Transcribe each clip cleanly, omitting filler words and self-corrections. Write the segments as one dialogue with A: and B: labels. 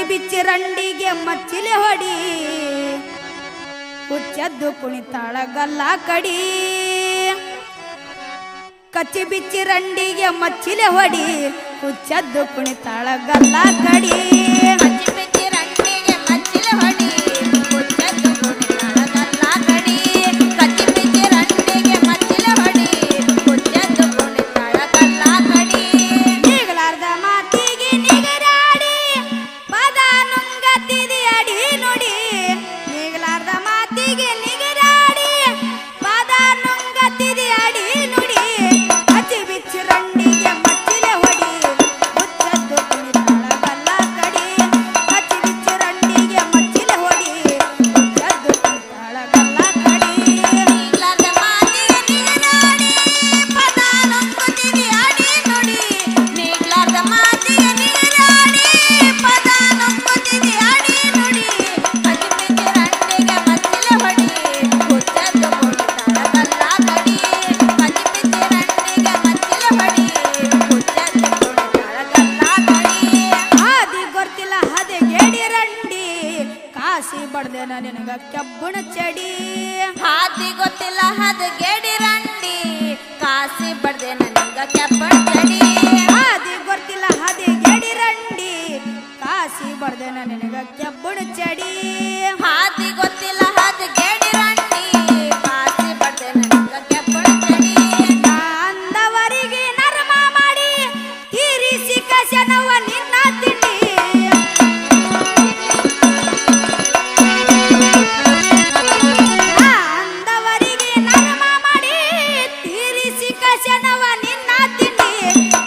A: ಬಿಚ್ಚಿ ರಂಡಿಗೆ ಮಚ್ಚಿಲೆ ಹೊಡಿ ಹುಚ್ಚದ್ದು ಕುಣಿತಾಳ ಗಲ್ಲ ಕಡಿ ಕಚ್ಚಿ ಬಿಚ್ಚಿ ರಂಡಿಗೆ ಮಚ್ಚಿಲೆ ಹೊಡಿ ಹುಚ್ಚದ್ದು ಕುಣಿತಾಳ ಗಲ್ಲ ಕಡಿ ಬಡ್ದೇನ ನಿನಗ ಕೆಬ್ಬಣ ಚಡಿ
B: ಹಾದಿ ಗೊತ್ತಿಲ್ಲ ಹದ ಗೇಡಿ ರಂಡಿ ಕಾಸಿ ಬಡ್ದೇನ ನಿನಗ ಕೆಬ್ಬಣ ಚಡಿ
A: ಹಾದಿ ಗೊತ್ತಿಲ್ಲ ಹದಿ ಗೇಡಿ ರಂಡಿ ಕಾಸಿ ಬಡ್ದೇನ ನಿನಗ ಕೆಬ್ಬಣ ಚಡಿ
B: ಹಾದಿ ಗೊತ್ತಿಲ್ಲ ಹದ ಗೇಡಿ ರಂಡಿ ಕಾಸಿ ಬಡ್ದೇನ ನಿನಗ ಕೆಬ್ಬಣ ಚಡಿ
A: ಅಂದವರಿಗೆ ನರಮ ಮಾಡಿ ತೀರಿಸಿ ಕಸನವ ನಿನ್ನ ತಿಂಡಿ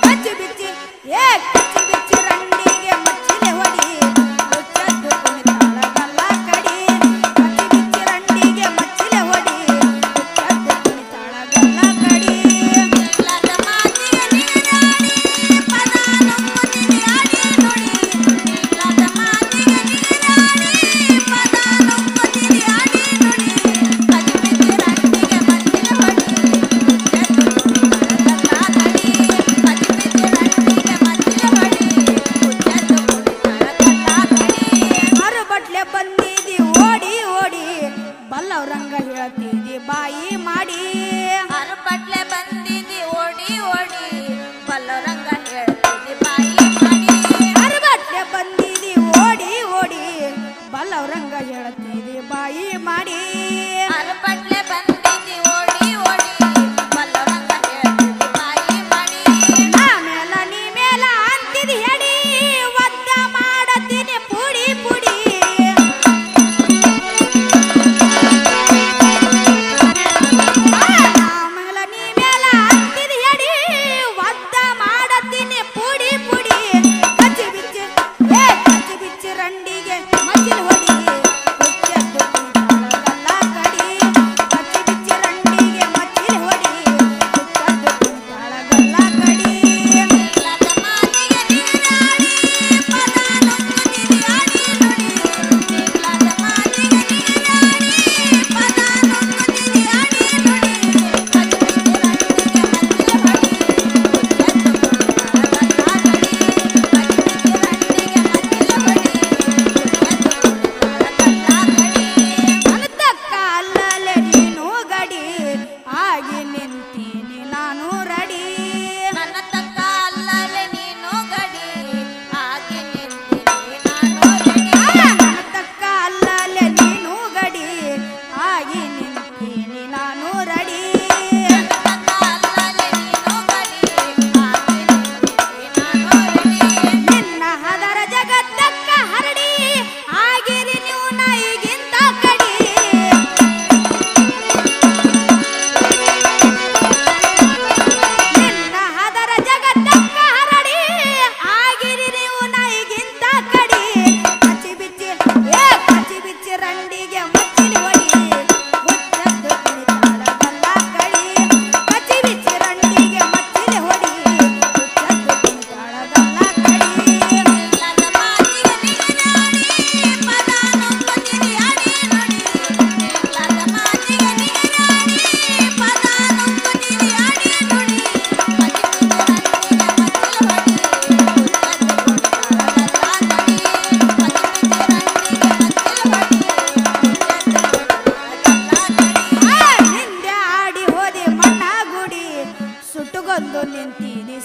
A: ಕಚ್ಚಿ ಬಿಚ್ಚಿ ರಂಡಿಗೆ ಮಚ್ಚಿಲೆ ಹೊಡಿ ಹುಚ್ಚದ್ದು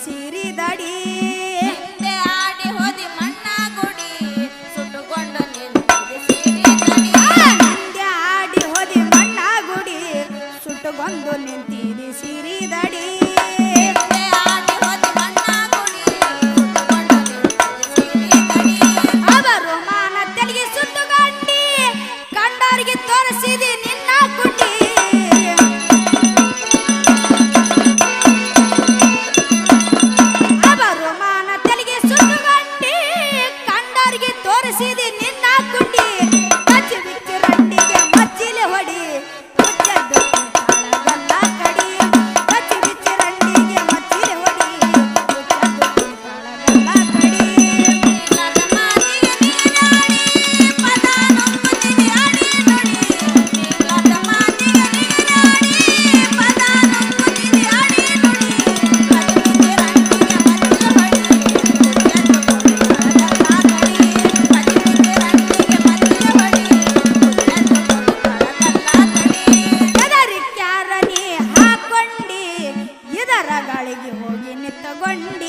A: ಸೀರಿ ದಡಿ
B: ಹಿಂದೆ ಆಡಿ ಹೋದಿ ಮಣ್ಣ ಗುಡಿ ಸುಟ್ಟುಕೊಂಡು ನಿಂತಿದೆ ಸೀರಿ ದಡಿ
A: ಹಿಂದೆ ಆಡಿ ಹೋದಿ ಮಣ್ಣ ಗುಡಿ ಸುಟ್ಟುಕೊಂಡು ನಿಂತಿದೆ ಸೀರಿ ದಡಿ
B: ಹಿಂದೆ ಆಡಿ ಹೋದಿ ಮಣ್ಣ ಗುಡಿ ಸುಟ್ಟುಕೊಂಡು ನಿಂತಿದೆ ಸೀರಿ ದಡಿ
A: ಅವರು ಮಾನ ತೆಲಿಗೆ ಸುತ್ತುಗಂಡಿ ಕಂಡವರಿಗೆ ತೋರಿಸಿದಿ ನಿನ್ನ ಕುಂಡಿ ಅವರು ಮಾನ ತೆಲಿಗೆ ಸುತ್ತುಗಂಡಿ ಕಂಡವರಿಗೆ ತೋರಿಸಿದಿ ನಿನ್ನ ಕುಂಡಿ ಕಚ್ಚಿ ಬಿಚ್ಚಿ ರಂಡಿಗೆ ಮಚ್ಚಿಲೆ ಹೊಡಿ ಮುಚ್ಚದ್ದು ತಾಳಗಲ್ಲ ಕಡಿ ಕಚ್ಚಿ ಬಿಚ್ಚಿ ರಂಡಿಗೆ ಮಚ್ಚಿಲೆ ಹೊಡಿ ಮುಚ್ಚದ್ದು ತಾಳಗಲ್ಲ ಕಡಿ
B: ನೀಲದ ಮಾತಿಗೆ ನೀನಾಡಿ ಪದ ನುಂಗುತ್ತಿದೆ ಅಡಿ ನುಡಿ ನೀಲದ ಮಾತಿಗೆ ನೀನಾಡಿ ಪದ ನುಂಗುತ್ತಿದೆ ಅಡಿ ನುಡಿ ಕದಿಮಿಗೆ ರಂಡಿಗೆ ಮಚ್ಚಲ ಹೊಡಿ ಮುಚ್ಚದ್ದು ಕೊಡುತ್ತಳಗಲ್ಲ ಕಡಿ ಕದಿಮಿಗೆ ರಂಡಿಗೆ ಮಚ್ಚಲ ಹೊಡಿ ಮುಚ್ಚದ್ದು ಕೊಡುತ್ತಳಗಲ್ಲ ಕಡಿ
A: ಎದರಿಕ್ಯಾರ ನೀ ಹಾಕೊಂಡಿ ಇದರ ಗಾಳಿಗೆ ಹೋಗಿ ನಿತ್ತಗೊಂಡಿ